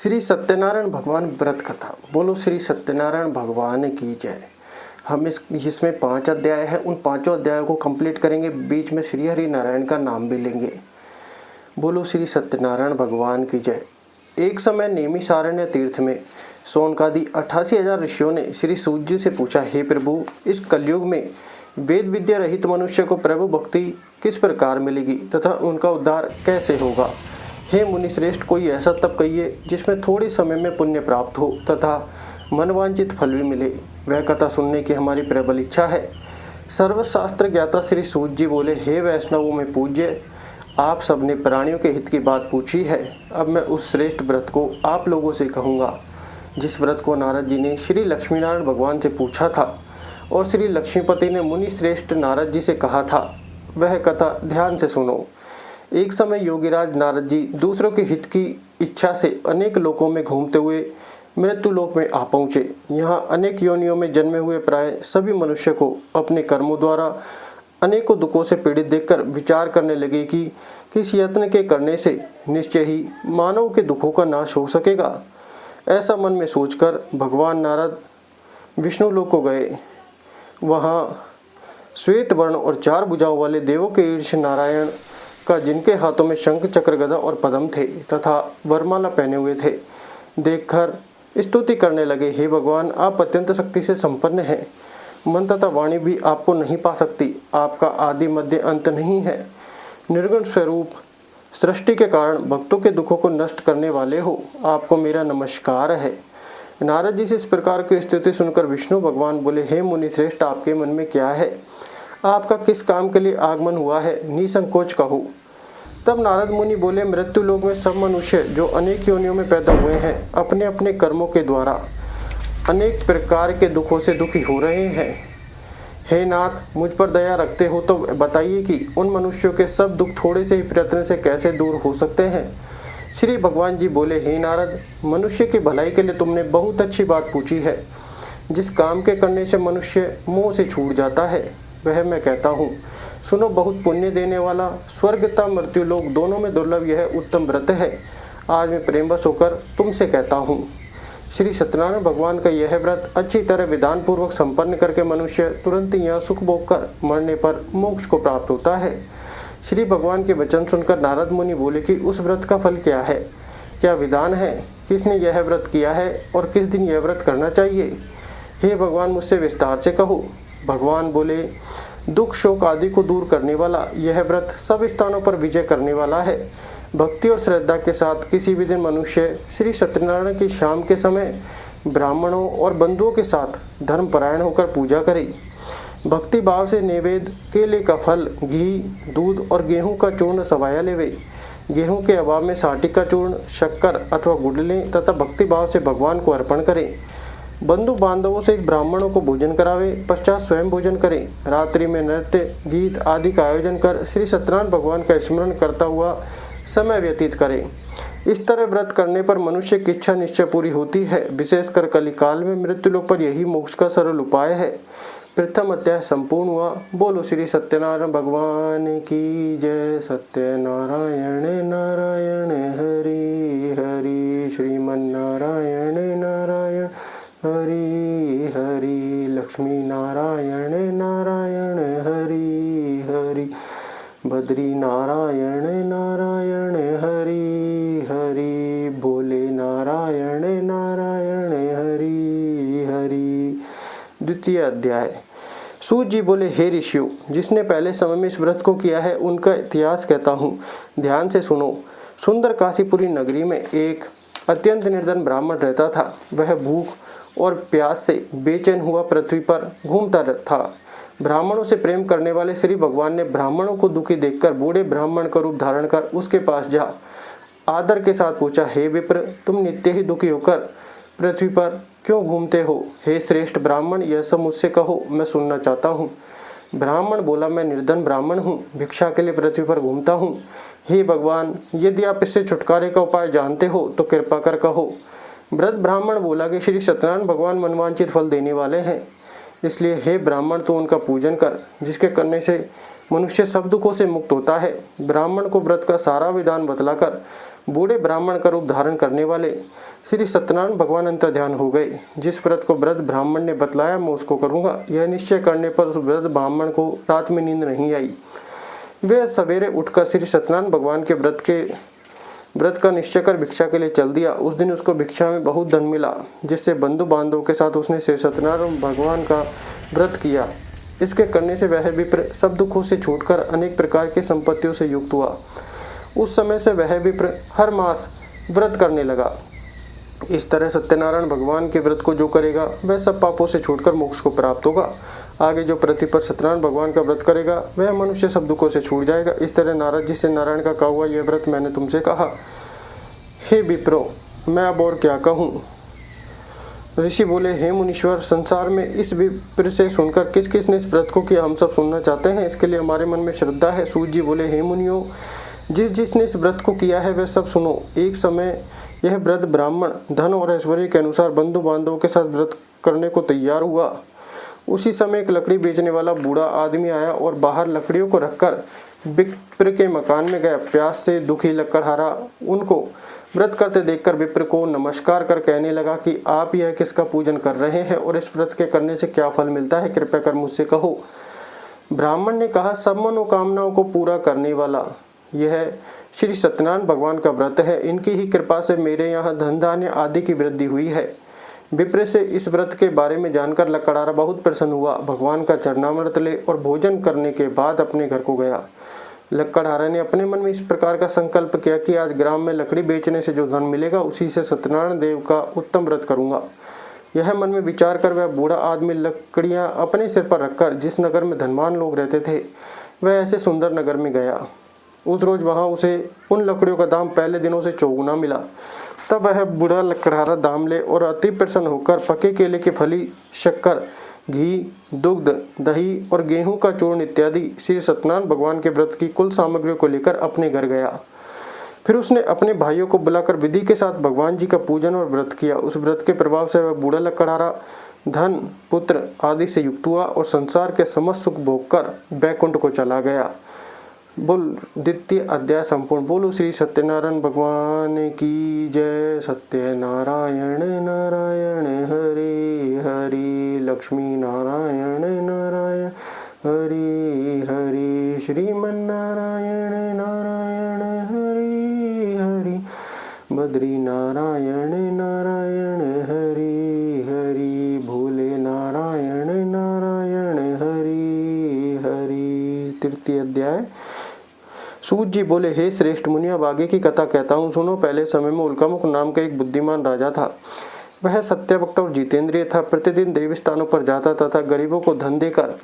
श्री सत्यनारायण भगवान व्रत कथा। बोलो श्री सत्यनारायण भगवान की जय। हम इसमें 5 अध्याय है, उन 5 अध्यायों को कंप्लीट करेंगे। बीच में श्री हरि नारायण का नाम भी लेंगे। बोलो श्री सत्यनारायण भगवान की जय। एक समय नैमिषारण्य तीर्थ में सोनकादि 88,000 ऋषियों ने श्री सूत जी से पूछा, हे प्रभु, इस कलयुग में वेद विद्या रहित मनुष्य को प्रभु भक्ति किस प्रकार मिलेगी तथा उनका उद्धार कैसे होगा। हे मुनिश्रेष्ठ, कोई ऐसा तप कहिए जिसमें थोड़े समय में पुण्य प्राप्त हो तथा मनवांचित फल भी मिले। वह कथा सुनने की हमारी प्रबल इच्छा है। सर्वशास्त्र ज्ञाता श्री सूत जी बोले, हे वैष्णवों में पूज्य, आप सबने प्राणियों के हित की बात पूछी है। अब मैं उस श्रेष्ठ व्रत को आप लोगों से कहूँगा जिस व्रत को नारद जी ने श्री लक्ष्मीनारायण भगवान से पूछा था और श्री लक्ष्मीपति ने मुनि श्रेष्ठ नारद जी से कहा था। वह कथा ध्यान से सुनो। एक समय योगीराज नारद जी दूसरों के हित की इच्छा से अनेक लोकों में घूमते हुए मृत्यु लोक में आ पहुँचे। यहाँ अनेक योनियों में जन्मे हुए प्राय सभी मनुष्य को अपने कर्मों द्वारा अनेकों दुखों से पीड़ित देखकर विचार करने लगे कि किस यत्न के करने से निश्चय ही मानव के दुखों का नाश हो सकेगा। ऐसा मन में सोचकर भगवान नारद विष्णु लोक को गए। वहाँ श्वेत वर्ण और 4 भुजाओं वाले देवों के ईश नारायण का, जिनके हाथों में शंख चक्र गदा और पद्म थे तथा वरमाला पहने हुए थे, देखकर स्तुति करने लगे। हे भगवान, आप अत्यंत शक्ति से संपन्न हैं। मन तथा वाणी भी आपको नहीं पा सकती। आपका आदि मध्य अंत नहीं है। निर्गुण स्वरूप सृष्टि के कारण भक्तों के दुखों को नष्ट करने वाले हो। आपको मेरा नमस्कार है। नारद जी से इस प्रकार की स्तुति सुनकर विष्णु भगवान बोले, हे मुनि श्रेष्ठ, आपके मन में क्या है? आपका किस काम के लिए आगमन हुआ है? निसंकोच कहो। तब नारद मुनि बोले, मृत्यु लोक में सब मनुष्य जो अनेक योनियों में पैदा हुए हैं, अपने अपने कर्मों के द्वारा अनेक प्रकार के दुखों से दुखी हो रहे हैं। हे नाथ, मुझ पर दया रखते हो तो बताइए कि उन मनुष्यों के सब दुख थोड़े से ही प्रयत्न से कैसे दूर हो सकते हैं। श्री भगवान जी बोले, हे नारद, मनुष्य की भलाई के लिए तुमने बहुत अच्छी बात पूछी है। जिस काम के करने से मनुष्य मोह से छूट जाता है वह मैं कहता हूँ। सुनो, बहुत पुण्य देने वाला, स्वर्ग तथा मृत्यु लोक दोनों में दुर्लभ यह उत्तम व्रत है। आज मैं प्रेमवश होकर तुमसे कहता हूँ। श्री सत्यनारायण भगवान का यह व्रत अच्छी तरह विधान पूर्वक संपन्न करके मनुष्य तुरंत यहाँ सुख भोग कर मरने पर मोक्ष को प्राप्त होता है। श्री भगवान के वचन सुनकर नारद मुनि बोले कि उस व्रत का फल क्या है, क्या विधान है, किसने यह व्रत किया है और किस दिन यह व्रत करना चाहिए। हे भगवान, मुझसे विस्तार से कहो। भगवान बोले, दुख शोक आदि को दूर करने वाला यह व्रत सब स्थानों पर विजय करने वाला है। भक्ति और श्रद्धा के साथ किसी भी दिन मनुष्य श्री सत्यनारायण की शाम के समय ब्राह्मणों और बंधुओं के साथ धर्मपरायण होकर पूजा करे। भक्ति भाव से नैवेद्य, केले का फल, घी, दूध और गेहूं का चूर्ण सवाया लेवे। गेहूं के अभाव में साटी का चूर्ण, शक्कर अथवा गुड़ लें तथा भक्ति भाव से भगवान को अर्पण करें। बंधु बांधवों से एक ब्राह्मणों को भोजन करावे, पश्चात स्वयं भोजन करें। रात्रि में नृत्य, गीत आदि का आयोजन कर श्री सत्यनारायण भगवान का स्मरण करता हुआ समय व्यतीत करें। इस तरह व्रत करने पर मनुष्य की इच्छा निश्चय पूरी होती है। विशेषकर कलिकाल में मृत्यु लोक पर यही मोक्ष का सरल उपाय है। प्रथम अध्याय संपूर्ण हुआ। बोलो श्री सत्यनारायण भगवान की जय। सत्यनारायण नारायण हरि हरि, श्रीमन्नारायण नारायण हरि हरि, लक्ष्मी नारायण नारायण हरि हरि, बद्री नारायण नारायण हरि हरि, भोले नारायण नारायण हरि हरि। द्वितीय अध्याय। सूत जी बोले, हे ऋषियों, जिसने पहले समय में इस व्रत को किया है उनका इतिहास कहता हूँ, ध्यान से सुनो। सुंदर काशीपुरी नगरी में एक अत्यंत निर्धन ब्राह्मण रहता था। वह भूख और प्यास से बेचैन हुआ पृथ्वी पर घूमता था। ब्राह्मणों से प्रेम करने वाले श्री भगवान ने ब्राह्मणों को दुखी देखकर बूढ़े ब्राह्मण का रूप धारण कर उसके पास जा आदर के साथ पूछा, हे विप्र, तुम नित्य ही दुखी होकर पृथ्वी पर क्यों घूमते हो? हे श्रेष्ठ ब्राह्मण, यह सब मुझसे कहो, मैं सुनना चाहता हूँ। ब्राह्मण बोला, मैं निर्धन ब्राह्मण हूँ, भिक्षा के लिए पृथ्वी पर घूमता हूँ। हे भगवान, यदि आप इससे छुटकारे का उपाय जानते हो तो कृपा कर कहो। वृद्ध ब्राह्मण बोला कि श्री सत्यनारायण भगवान मनवांचित फल देने वाले हैं, इसलिए हे ब्राह्मण, तू उनका पूजन कर, जिसके करने से मनुष्य सब दुखों से मुक्त होता है। ब्राह्मण को व्रत का सारा विधान बतलाकर बूढ़े ब्राह्मण का रूप धारण करने वाले श्री सत्यनारायण भगवान अंतर्ध्यान हो गए। जिस व्रत को वृद्ध ब्राह्मण ने बतलाया मैं उसको करूंगा। यह निश्चय करने पर उस वृद्ध ब्राह्मण को रात में नींद नहीं आई। वे सवेरे उठकर श्री सत्यनारायण भगवान के व्रत का निश्चय कर भिक्षा के लिए चल दिया। उस दिन उसको भिक्षा में बहुत धन मिला, जिससे बंधु बांधवों के साथ उसने श्री सत्यनारायण भगवान का व्रत किया। इसके करने से वह विप्र सब दुखों से छूटकर अनेक प्रकार की संपत्तियों से युक्त हुआ। उस समय से वह विप्र हर मास व्रत करने लगा। इस तरह सत्यनारायण भगवान के व्रत को जो करेगा वह सब पापों से छूटकर मोक्ष को प्राप्त होगा। आगे जो प्रतिपद सत्यनारायण भगवान का व्रत करेगा वह मनुष्य सब दुखों से छूट जाएगा। इस तरह नारद जी से नारायण का कहा हुआ यह व्रत मैंने तुमसे कहा। हे विप्रो, मैं अब और क्या कहूँ। ऋषि बोले, हे मुनीश्वर, संसार में इस विप्र से सुनकर किस किस ने इस व्रत को किया हम सब सुनना चाहते हैं। इसके लिए हमारे मन में श्रद्धा है। सूत जी बोले, हे मुनियों, जिसने इस व्रत को किया है वह सब सुनो। एक समय यह वृद्ध ब्राह्मण धन और ऐश्वर्य के अनुसार बंधु बांधवों के साथ व्रत करने को तैयार हुआ। उसी समय एक लकड़ी बेचने वाला बूढ़ा आदमी आया और बाहर लकड़ियों को रखकर विप्र के मकान में गया। प्यास से दुखी लकड़हारा उनको व्रत करते देखकर विप्र को नमस्कार कर कहने लगा कि आप यह किसका पूजन कर रहे हैं और इस व्रत के करने से क्या फल मिलता है, कृपया कर मुझसे कहो। ब्राह्मण ने कहा, सब मनोकामनाओं को पूरा करने वाला यह श्री सत्यनारायण भगवान का व्रत है। इनकी ही कृपा से मेरे यहाँ धन धान्य आदि की वृद्धि हुई है। विप्र से इस व्रत के बारे में जानकर लकड़हारा बहुत प्रसन्न हुआ। भगवान का चरणामृत ले और भोजन करने के बाद अपने घर को गया। लकड़हारा ने अपने मन में इस प्रकार का संकल्प किया कि आज ग्राम में लकड़ी बेचने से जो धन मिलेगा उसी से सत्यनारायण देव का उत्तम व्रत करूंगा। यह मन में विचार कर वह बूढ़ा आदमी लकड़ियां अपने सिर पर रखकर जिस नगर में धनवान लोग रहते थे वह ऐसे सुंदर नगर में गया। उस रोज वहां उसे उन लकड़ियों का दाम पहले दिनों से चौगुना मिला। तब वह बूढ़ा लकड़हारा दाम ले और अति प्रसन्न होकर पके केले की फली, शक्कर, घी, दुग्ध, दही और गेहूं का चूर्ण इत्यादि श्री सत्यनारायण भगवान के व्रत की कुल सामग्रियों को लेकर अपने घर गया। फिर उसने अपने भाइयों को बुलाकर विधि के साथ भगवान जी का पूजन और व्रत किया। उस व्रत के प्रभाव से वह बूढ़ा लकड़हारा धन, पुत्र आदि से युक्त हुआ और संसार के समस्त सुख भोग कर बैकुंठ को चला गया। बोल द्वितीय अध्याय संपूर्ण। बोलो श्री सत्यनारायण भगवान की जय। सत्यनारायण नारायण हरि हरि, लक्ष्मी नारायण नारायण हरि हरि, श्रीमन नारायण नारायण हरि हरि, बद्री नारायण नारायण हरि हरि, भोले नारायण नारायण हरि हरि। तृतीय अध्याय। सूत जी बोले, हे श्रेष्ठ मुनि, अब आगे की कथा कहता हूँ, सुनो। पहले समय में उल्कामुख नाम का एक बुद्धिमान राजा था। वह सत्यवक्ता और जितेंद्रिय था। प्रतिदिन देवी स्थानों पर जाता तथा गरीबों को धन देकर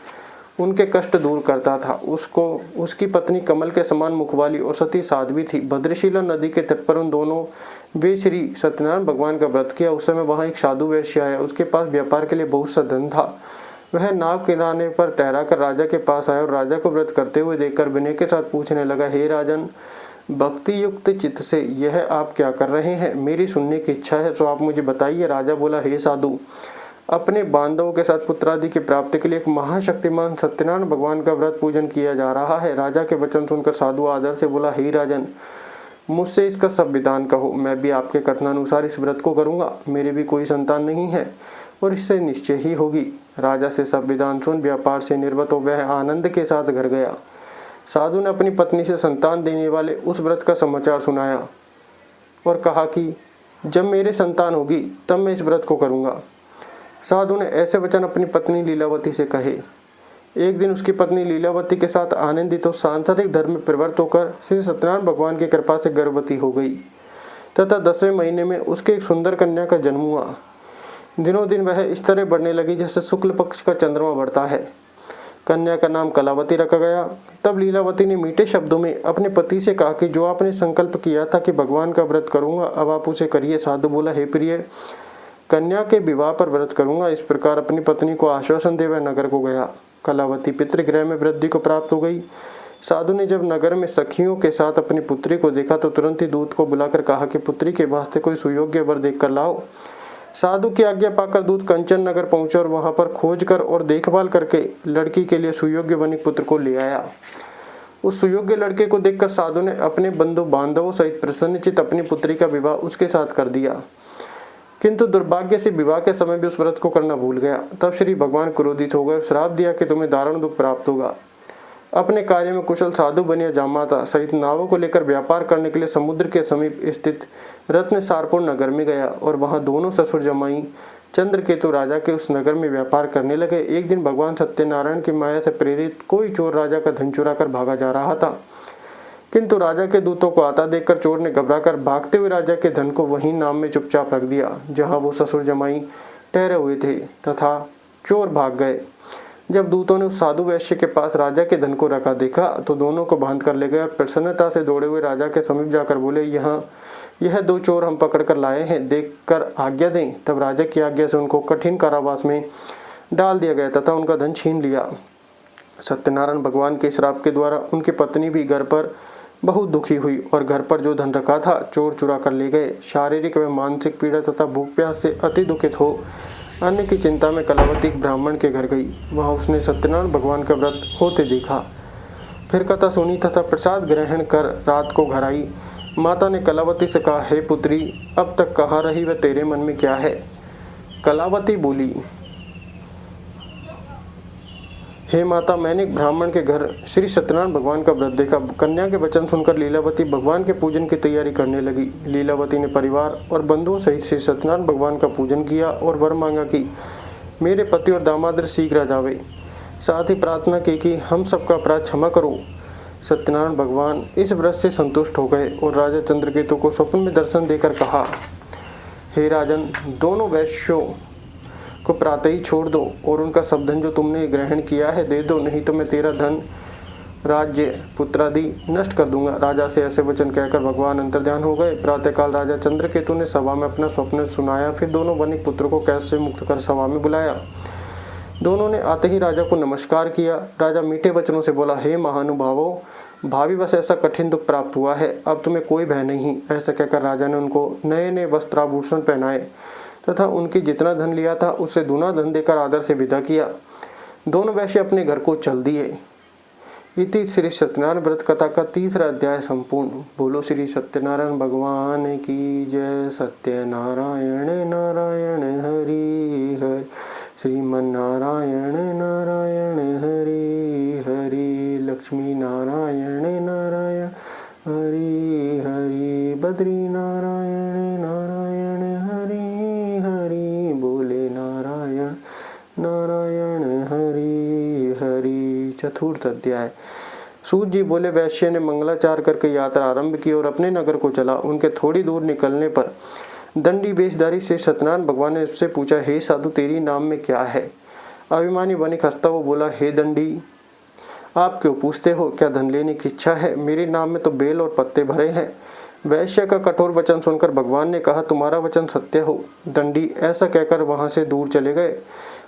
उनके कष्ट दूर करता था। उसकी पत्नी कमल के समान मुख वाली और सती साध्वी थी। भद्रशिला नदी के तट पर उन दोनों वे श्री सत्यनारायण भगवान का व्रत किया। उस समय वहां एक साधु वैश्य आया। उसके पास व्यापार के लिए बहुत सा धन था। वह नाव किनारे पर ठहरा कर राजा के पास आया और राजा को व्रत करते हुए देखकर विनय के साथ पूछने लगा, हे राजन, भक्ति युक्त चित्त से यह आप क्या कर रहे हैं? मेरी सुनने की इच्छा है तो आप मुझे बताइए। राजा बोला, हे साधु, अपने बांधवों के साथ पुत्रादि की प्राप्ति के लिए एक महाशक्तिमान सत्यनारायण भगवान का व्रत पूजन किया जा रहा है। राजा के वचन सुनकर साधु आदर से बोला, हे राजन, मुझसे इसका सब विधान कहो। मैं भी आपके कथनानुसार इस व्रत को करूंगा। मेरी भी कोई संतान नहीं है और इससे निश्चय ही होगी। राजा से सब विधान सुन व्यापार से निर्वत हो वह आनंद के साथ घर गया। साधु ने अपनी पत्नी से संतान देने वाले उस व्रत का समाचार सुनाया और कहा कि जब मेरे संतान होगी तब मैं इस व्रत को करूंगा। साधु ने ऐसे वचन अपनी पत्नी लीलावती से कहे। एक दिन उसकी पत्नी लीलावती के साथ आनंदित हो सांसारिक धर्म में प्रवृत्त होकर श्री सत्यनारायण भगवान की कृपा से गर्भवती हो गई तथा 10वें महीने में उसके एक सुंदर कन्या का जन्म हुआ। दिनों दिन वह इस तरह बढ़ने लगी जैसे शुक्ल पक्ष का चंद्रमा बढ़ता है। कन्या का नाम कलावती रखा गया। तब लीलावती ने मीठे शब्दों में अपने पति से कहा कि जो आपने संकल्प किया था कि भगवान का व्रत करूंगा, अब आप उसे करिए। साधु बोला, हे प्रिय, कन्या के विवाह पर व्रत करूंगा। इस प्रकार अपनी पत्नी को आश्वासन दे वह नगर को गया। कलावती पितृगृह में वृद्धि को प्राप्त हो गई। साधु ने जब नगर में सखियों के साथ अपनी पुत्री को देखा तो तुरंत ही दूत को बुलाकर कहा कि पुत्री के वास्ते कोई सुयोग्य वर देख कर लाओ। साधु की आज्ञा पाकर दूत कंचन नगर पहुंचा और वहां पर खोज कर और देखभाल करके लड़की के लिए सुयोग्य वनिक पुत्र को ले आया। उस सुयोग्य लड़के को देखकर साधु ने अपने बंधु बांधवों सहित प्रसन्नचित अपनी पुत्री का विवाह उसके साथ कर दिया। किंतु दुर्भाग्य से विवाह के समय भी उस व्रत को करना भूल गया। तब श्री भगवान क्रोधित हो गए, श्राप दिया कि तुम्हें दारुण दुख प्राप्त होगा। अपने कार्य में कुशल साधु बनिया जामाता सहित नावों को लेकर व्यापार करने के लिए समुद्र के समीप स्थित रत्नसारपुर नगर में गया और वहां दोनों ससुर जमाई चंद्रकेतु राजा के उस नगर में व्यापार करने लगे। एक दिन भगवान सत्यनारायण की माया से प्रेरित कोई चोर राजा का धन चुरा कर भागा जा रहा था, किंतु राजा के दूतों को आता देखकर चोर ने घबराकर भागते हुए राजा के धन को वहीं नाम में चुपचाप रख दिया जहां वो ससुर जमाई ठहरे हुए थे तथा चोर भाग गए। जब दूतों ने उस साधु वैश्य के पास राजा के धन को रखा देखा तो दोनों को बांध कर ले गए और प्रसन्नता से दौड़े हुए राजा के समीप जाकर बोले, यह दो चोर हम पकड़ कर लाए हैं, देख कर आज्ञा दें। तब राजा की आज्ञा से उनको कठिन कारावास में डाल दिया गया तथा उनका धन छीन लिया। सत्यनारायण भगवान के श्राप के द्वारा उनकी पत्नी भी घर पर बहुत दुखी हुई और घर पर जो धन रखा था चोर चुरा कर ले गए। शारीरिक व मानसिक पीड़ा तथा भूख प्यास से अति दुखित हो अन्न की चिंता में कलावती ब्राह्मण के घर गई। वहां उसने सत्यनारायण भगवान का व्रत होते देखा। फिर कथा सुनी तथा प्रसाद ग्रहण कर रात को घर आई। माता ने कलावती से कहा, हे पुत्री, अब तक कहाँ रही व तेरे मन में क्या है? कलावती बोली, हे माता, मैंने एक ब्राह्मण के घर श्री सत्यनारायण भगवान का व्रत देखा। कन्या के वचन सुनकर लीलावती भगवान के पूजन की तैयारी करने लगी। लीलावती ने परिवार और बंधुओं सहित श्री सत्यनारायण भगवान का पूजन किया और वर मांगा कि मेरे पति और दामाद शीघ्र आ जावे। साथ ही प्रार्थना की कि हम सबका अपराध क्षमा करो। सत्यनारायण भगवान इस व्रत से संतुष्ट हो गए और राजा चंद्रकेतु को स्वप्न में दर्शन देकर कहा, हे राजन, दोनों वैश्यों को प्रातः ही छोड़ दो और उनका सब धन जो तुमने ग्रहण किया है दे दो, नहीं तो मैं तेरा धन, राज्य, पुत्रादि नष्ट कर दूंगा। राजा से ऐसे वचन कहकर भगवान अंतर्ध्यान हो गए। प्रातःकाल राजा चंद्रकेतु ने सभा में अपना स्वप्न सुनाया। फिर दोनों वणिक पुत्र को कैद से मुक्त कर सभा में बुलाया। दोनों ने आते ही राजा को नमस्कार किया। राजा मीठे वचनों से बोला, हे महानुभावों, भावी वश ऐसा कठिन दुख प्राप्त हुआ है, अब तुम्हें कोई भय नहीं। ऐसा कहकर राजा ने उनको नए नए वस्त्राभूषण पहनाए तथा उनकी जितना धन लिया था उससे दूना धन देकर आदर से विदा किया। दोनों वैश्य अपने घर को चल दिए। इति श्री सत्यनारायण व्रत कथा का 3रा अध्याय संपूर्ण। बोलो श्री सत्यनारायण भगवान की जय। सत्यनारायण नारायण हरि हरि, श्रीमन नारायण नारायण हरि हरि, लक्ष्मी नारायण नारायण हरि हरि, बद्री नारायण नारायण हरि हरि, बोले नारायण नारायण हरि हरि। 4th अध्याय। सूत जी बोले, वैश्य ने मंगलाचार करके यात्रा आरंभ की और अपने नगर को चला। उनके थोड़ी दूर निकलने पर दंडी वेशधारी से सत्यनारायण भगवान ने उससे पूछा, हे साधु, तेरी नाम में क्या है? अभिमानी वणिक हंसता हुआ बोला, हे दंडी, आप क्यों पूछते हो? क्या धन लेने की इच्छा है? मेरे नाम में तो बेल और पत्ते भरे हैं। वैश्य का कठोर वचन सुनकर भगवान ने कहा, तुम्हारा वचन सत्य हो। दंडी ऐसा कहकर वहां से दूर चले गए।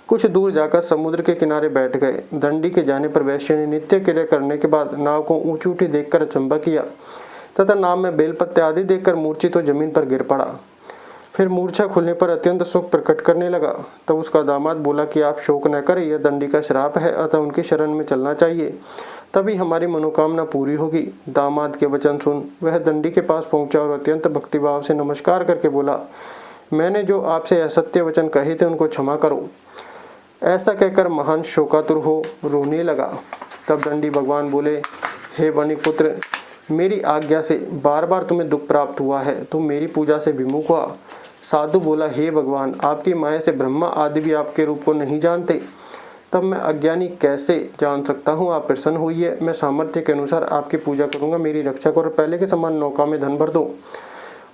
कुछ दूर जाकर समुद्र के किनारे बैठ गए। दंडी के जाने पर वैश्य ने नित्य क्रिया करने के बाद नाव को ऊंची ऊंची देखकर अचंभा किया तथा नाव में बेलपत्ते आदि देखकर मूर्छित तो जमीन पर गिर पड़ा। फिर मूर्छा खुलने पर अत्यंत सुख प्रकट करने लगा। तब उसका दामाद बोला कि आप शोक न करें, यह दंडी का श्राप है, अतः उनकी शरण में चलना चाहिए, तभी हमारी मनोकामना पूरी होगी। दामाद के वचन सुन वह दंडी के पास पहुंचा और अत्यंत भक्तिभाव से नमस्कार करके बोला, मैंने जो आपसे असत्य वचन कहे थे उनको क्षमा करो। ऐसा कहकर महान शोकातुर हो रोने लगा। तब दंडी भगवान बोले, हे वणिक पुत्र, मेरी आज्ञा से बार बार तुम्हें दुख प्राप्त हुआ है, तुम मेरी पूजा से विमुख हुआ। साधु बोला, हे भगवान, आपकी माया से ब्रह्मा आदि भी आपके रूप को नहीं जानते, तब मैं अज्ञानी कैसे जान सकता हूँ? आप प्रसन्न होइए, मैं सामर्थ्य के अनुसार आपकी पूजा करूंगा, मेरी रक्षा करो, पहले के समान नौका में धन भर दो।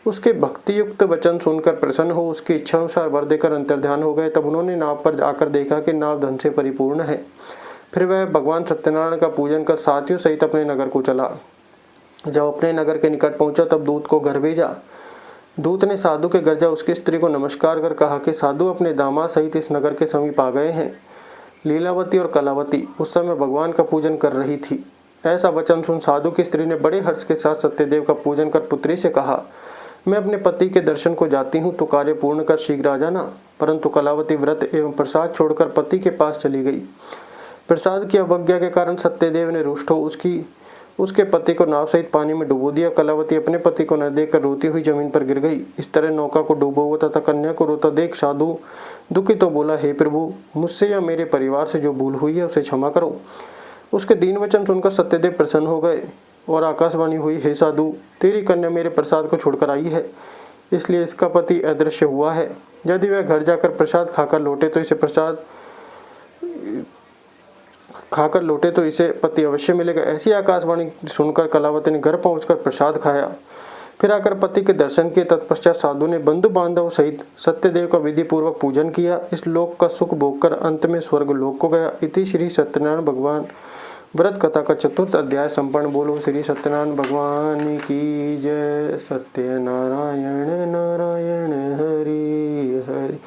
उसके भक्ति युक्त वचन सुनकर प्रसन्न हो उसकी इच्छा अनुसार वर देकर अंतर्ध्यान हो गए। तब उन्होंने नाव पर जाकर देखा कि नाव धन से परिपूर्ण है। फिर वह भगवान सत्यनारायण का पूजन कर साथियों सहित अपने नगर को चला। जब अपने नगर के निकट पहुंचा तब दूत को घर भेजा। दूत ने साधु के घर जा उसकी स्त्री को नमस्कार कर कहा कि साधु अपने दामाद सहित इस नगर के समीप आ गए हैं। लीलावती और कलावती उस समय भगवान का पूजन कर रही थी। ऐसा वचन सुन साधु की स्त्री ने बड़े हर्ष के साथ सत्यदेव का पूजन कर पुत्री से कहा, मैं अपने पति के दर्शन को जाती हूँ, तो कार्य पूर्ण कर शीघ्र आ जाना। परंतु कलावती व्रत एवं प्रसाद छोड़कर पति के पास चली गई। प्रसाद की अवज्ञा के कारण सत्यदेव ने रुष्ट हो उसकी उसके पति को नाव सहित पानी में डुबो दिया। कलावती अपने पति को न देखकर रोती हुई जमीन पर गिर गई। इस तरह नौका को डूबा हुआ तथा कन्या को रोता देख साधु दुखी तो बोला, हे प्रभु, मुझसे या मेरे परिवार से जो भूल हुई है उसे क्षमा करो। उसके दीन वचन सुनकर सत्यदेव प्रसन्न हो गए और आकाशवाणी हुई, हे साधु, तेरी कन्या मेरे प्रसाद को छोड़कर आई है, इसलिए इसका पति अदृश्य हुआ है। यदि वह घर जाकर प्रसाद खाकर लौटे तो इसे पति अवश्य मिलेगा। ऐसी आकाशवाणी सुनकर कलावती ने घर पहुंचकर प्रसाद खाया, फिर आकर पति के दर्शन किए। तत्पश्चात साधु ने बंधु बांधव सहित सत्यदेव का विधि पूर्वक पूजन किया। इस लोक का सुख भोगकर अंत में स्वर्ग लोक को गया। इति श्री सत्यनारायण भगवान व्रत कथा का 4th अध्याय संपन्न। बोलो श्री सत्यनारायण भगवान की जय। सत्यनारायण नारायण हरि हरि,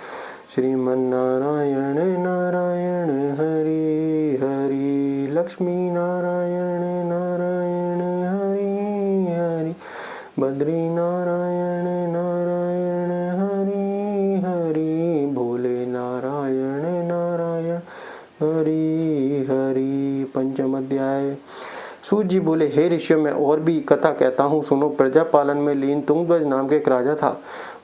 श्रीमन्नारायण नारायण हरि हरि, लक्ष्मी नारायण नारायण हरि हरि, बद्री नारायण नारायण हरि हरि, भोले नारायण नारायण हरि हरि। 5वां अध्याय। सूत जी बोले, हे ऋषियों, मैं और भी कथा कहता हूँ, सुनो। प्रजा पालन में लीन तुंगध्वज नाम के एक राजा था।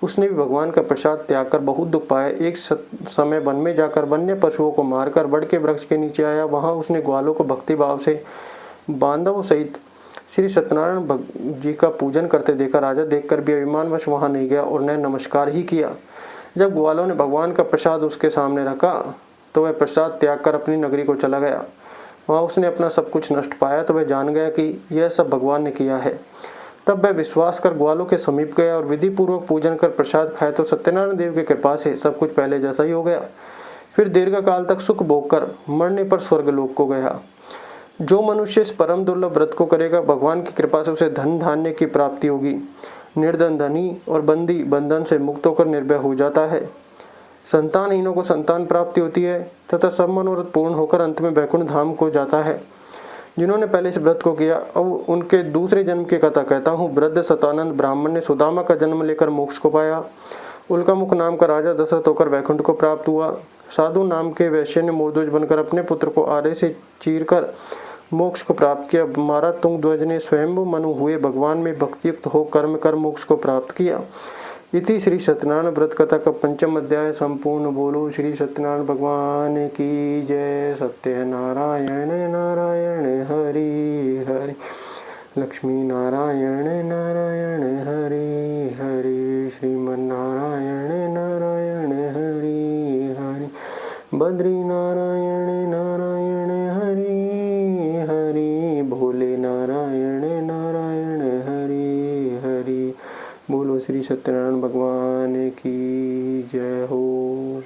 उसने भी भगवान का प्रसाद त्याग कर बहुत दुख पाया। एक समय वन में जाकर वन्य पशुओं को मारकर बड़ के वृक्ष के नीचे आया। वहां उसने ग्वालों को भक्ति भाव से बांधवों सहित श्री सत्यनारायण जी का पूजन करते देखा। राजा देखकर भी अभिमानवश वहां नहीं गया और न नमस्कार ही किया। जब ग्वालों ने भगवान का प्रसाद उसके सामने रखा तो वह प्रसाद त्याग कर अपनी नगरी को चला गया। वहां उसने अपना सब कुछ नष्ट पाया तो वह जान गया कि यह सब भगवान ने किया है। तब वह विश्वास कर ग्वालों के समीप गया और विधि पूर्वक पूजन कर प्रसाद खाया तो सत्यनारायण देव की कृपा से सब कुछ पहले जैसा ही हो गया। फिर दीर्घ काल तक सुख भोग कर मरने पर स्वर्गलोक को गया। जो मनुष्य इस परम दुर्लभ व्रत को करेगा, भगवान की कृपा से उसे धन धान्य की प्राप्ति होगी। निर्धन धनी और बंदी बंधन से मुक्त होकर निर्भय हो जाता है। संतानहीनों को संतान प्राप्ति होती है तथा सब मनोरथ पूर्ण होकर अंत में वैकुंठ धाम को जाता है। जिन्होंने पहले इस व्रत को किया, अब उनके दूसरे जन्म की कथा कहता हूँ। वृद्ध सतानंद ब्राह्मण ने सुदामा का जन्म लेकर मोक्ष को पाया। उल्कामुख नाम का राजा दशरथ होकर वैकुंठ को प्राप्त हुआ। साधु नाम के वैश्य ने मूर्धज बनकर अपने पुत्र को आरे से चीरकर मोक्ष को प्राप्त किया। महाराज तुंगध्वज ने स्वयं मनु हुए भगवान में भक्तियुक्त हो कर्म कर मोक्ष को प्राप्त किया। इति श्री सत्यनारायण व्रत कथा का 5वां अध्याय संपूर्ण। बोलो श्री सत्यनारायण भगवान की जय। सत्यनारायण नारायण हरि हरि, लक्ष्मी नारायण नारायण हरि हरि, श्रीमन्नारायण नारायण हरि हरि, बद्री नारायण नारायण हरि हरि, भोले नारायण नारायण हरि हरि। बोलो श्री सत्यनारायण भगवान की जय हो।